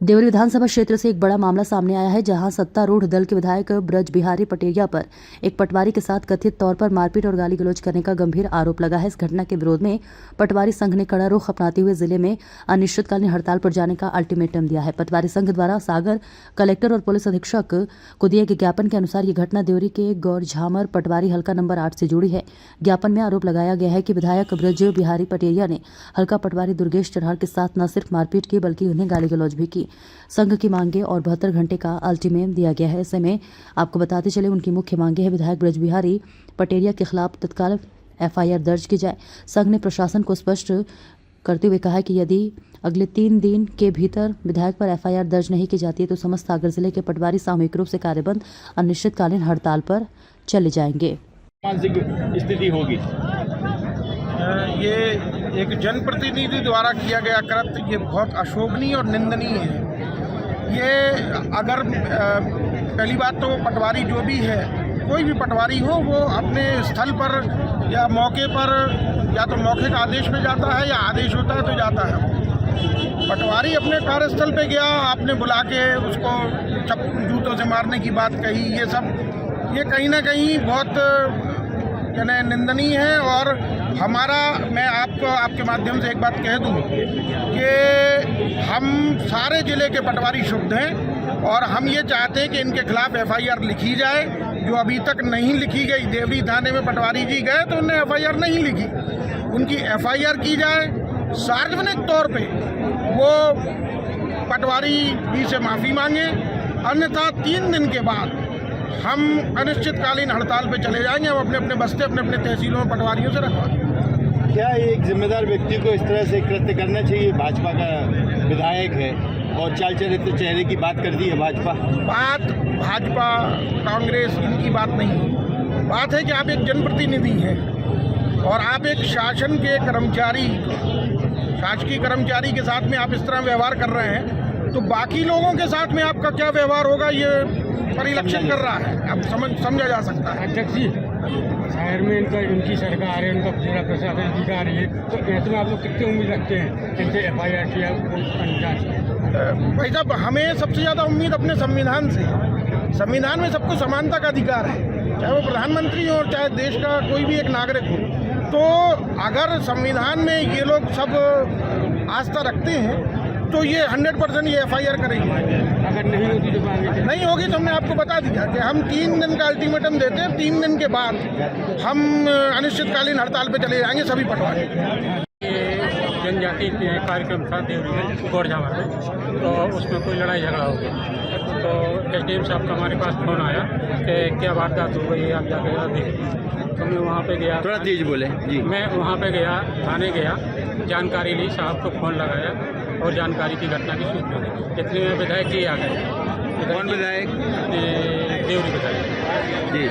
देवरी विधानसभा क्षेत्र से एक बड़ा मामला सामने आया है, जहां सत्तारूढ़ दल के विधायक ब्रज बिहारी पटेरिया पर एक पटवारी के साथ कथित तौर पर मारपीट और गाली गलौज करने का गंभीर आरोप लगा है। इस घटना के विरोध में पटवारी संघ ने कड़ा रुख अपनाते हुए जिले में अनिश्चितकालीन हड़ताल पर जाने का अल्टीमेटम दिया है। पटवारी संघ द्वारा सागर कलेक्टर और पुलिस अधीक्षक को दिए गए ज्ञापन के अनुसार ये घटना देवरी के गौर झामर पटवारी हल्का नंबर 8 से जुड़ी है। ज्ञापन में आरोप लगाया गया है कि विधायक ब्रज बिहारी पटेरिया ने हल्का पटवारी दुर्गेश चढ़ाड़ के साथ न सिर्फ मारपीट की बल्कि उन्हें गाली गलौज भी की। संघ की मांगे और 72 घंटे का अल्टीमेटम दिया गया है। ऐसे में आपको बताते चले उनकी मुख्य मांगे है विधायक ब्रज बिहारी पटेरिया के खिलाफ तत्काल एफआईआर दर्ज की जाए। संघ ने प्रशासन को स्पष्ट करते हुए कहा कि यदि अगले 3 दिन के भीतर विधायक पर एफआईआर दर्ज नहीं की जाती है तो समस्त सागर जिले के पटवारी सामूहिक रूप से कार्यबंद अनिश्चितकालीन हड़ताल पर चले जाएंगे। मानसिक स्थिति होगी। ये एक जनप्रतिनिधि द्वारा किया गया कृत्य ये बहुत अशोभनीय और निंदनीय है। ये अगर पहली बात तो पटवारी जो भी है, कोई भी पटवारी हो, वो अपने स्थल पर या मौके पर या तो मौखिक आदेश पे जाता है या आदेश होता है तो जाता है। पटवारी अपने कार्यस्थल पे गया, आपने बुला के उसको जूतों से मारने की बात कही, ये सब ये कहीं ना कहीं बहुत यानी निंदनीय है। और मैं आपको आपके माध्यम से एक बात कह दूं कि हम सारे ज़िले के पटवारी शुद्ध हैं और हम ये चाहते हैं कि इनके खिलाफ एफआईआर लिखी जाए, जो अभी तक नहीं लिखी गई। देवरी थाने में पटवारी जी गए तो उन्होंने एफआईआर नहीं लिखी, उनकी एफआईआर की जाए। सार्वजनिक तौर पे वो पटवारी जी से माफ़ी मांगे, अन्यथा 3 दिन के बाद हम अनिश्चितकालीन हड़ताल पे चले जाएंगे। हम अपने अपने बस्ते अपने अपने तहसीलों में पटवारियों से रखवाएंगे। क्या एक जिम्मेदार व्यक्ति को इस तरह से कृत्य करना चाहिए? भाजपा का विधायक है और चाल चरित्र चेहरे की बात कर दी है भाजपा। भाजपा कांग्रेस इनकी बात नहीं, बात है कि आप एक जनप्रतिनिधि हैं और आप एक शासन के कर्मचारी, शासकीय कर्मचारी के साथ में आप इस तरह व्यवहार कर रहे हैं तो बाकी लोगों के साथ में आपका क्या व्यवहार होगा ये परिलक्षित कर रहा है। अब समझा जा सकता है। अध्यक्ष जी, शहर में इनकी सरकार है, उनका पूरा प्रशासन अधिकारी है, तो ऐसे में आप लोग कितनी उम्मीद रखते हैं इनसे एफआईआर किया जांच? भाई साहब, हमें सबसे ज़्यादा उम्मीद अपने संविधान से है। संविधान में सबको समानता का अधिकार है, चाहे वो प्रधानमंत्री हो और चाहे देश का कोई भी एक नागरिक हो। तो अगर संविधान में ये लोग सब आस्था रखते हैं तो ये 100% ये एफआईआर करेंगे। अगर नहीं होगी तो नहीं होगी तो हमने आपको बता दिया कि हम 3 दिन का अल्टीमेटम देते हैं। 3 दिन के बाद हम अनिश्चितकालीन हड़ताल पे चले जाएंगे सभी पटवारी। जनजाति कार्यक्रम था देवरी में गौर झामर में, तो उसमें कोई लड़ाई झगड़ा हो गया तो एसडीएम साहब का हमारे पास फोन आया कि क्या वारदात हो गई, आप जाकर देखिए। तो मैं वहाँ पे गया, थोड़ा तेज बोले जी। मैं वहाँ पे गया, थाने गया, जानकारी ली, साहब को फ़ोन लगाया और जानकारी की घटना की सूचना दी। इतने में विधायक जी आ गए। कौन विधायक? देवरी विधायक जी।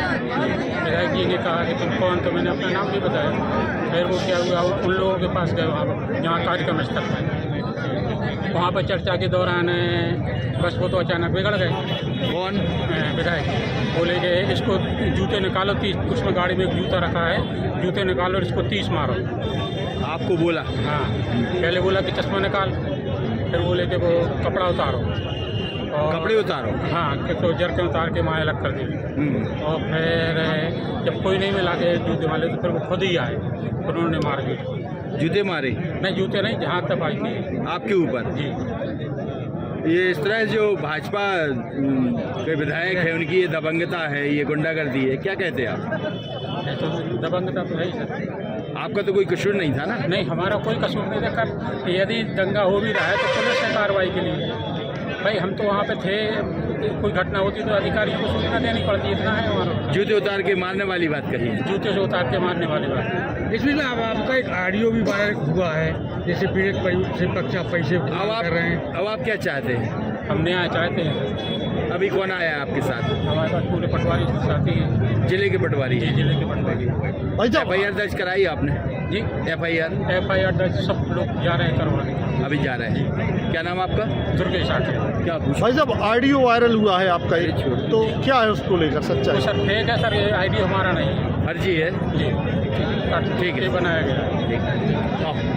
विधायक जी ने कहा कि तुम कौन, तो मैंने अपना नाम भी बताया। फिर वो क्या हुआ, उन लोगों के पास गए वहाँ जहाँ कार्यक्रम स्थल पर। वहाँ पर चर्चा के दौरान बस वो तो अचानक बिगड़ गए। कौन? विधायक बोले कि इसको जूते निकालो 30, उसमें गाड़ी में एक जूता रखा है, जूते निकालो और इसको 30 मारो। आपको बोला? हाँ, पहले बोला कि चश्मा निकाल, फिर बोले कि वो कपड़ा उतारो और कपड़े उतारो। हाँ, कि तो जरके उतार के माए अलग कर दिए। और फिर जब कोई नहीं मिला के जूते वाले तो फिर वो खुद ही आए, फिर उन्होंने मार दिए। जूते मारे? नहीं, जूते नहीं, जहाँ तक आई थी आपके ऊपर जी। ये इस तरह जो भाजपा के विधायक है उनकी ये दबंगता है, ये गुंडागर्दी है, क्या कहते हैं आप? तो दबंगता तो है ही सर। आपका तो कोई कसूर नहीं था ना? नहीं, हमारा कोई कसूर नहीं था। यदि दंगा हो भी रहा है तो पुलिस ने कार्रवाई के लिए, भाई हम तो वहाँ पे थे, कोई घटना होती तो अधिकारियों को सूचना देनी पड़ती, इतना है हमारा। जूते उतार के मारने वाली बात कही है। जूते से उतार के मारने वाली बात। इसमें अब आपका एक ऑडियो भी वायरल हुआ है, जैसे पीड़ित से पक्ष पैसे कर रहे हैं। अब आप क्या चाहते हैं? हम न्याय चाहते हैं। अभी कौन आया है आपके साथ? हमारे पास पूरे पटवारी साथी हैं, जिले के पटवारी? जी, जिले के पटवारी। एफआईआर दर्ज कराई आपने? जी, एफआईआर दर्ज सब लोग जा रहे हैं करवाने। अभी जा रहे हैं। क्या नाम आपका? दुर्गेश आठे। क्या पूछा? भाई साहब, ऑडियो वायरल हुआ है आपका एक, तो क्या है उसको लेकर तो सच्चाई? सर फेक है सर, ये आईडी हमारा नहीं है। फर्जी है? जी, ठीक है, बनाया गया है। ठीक है।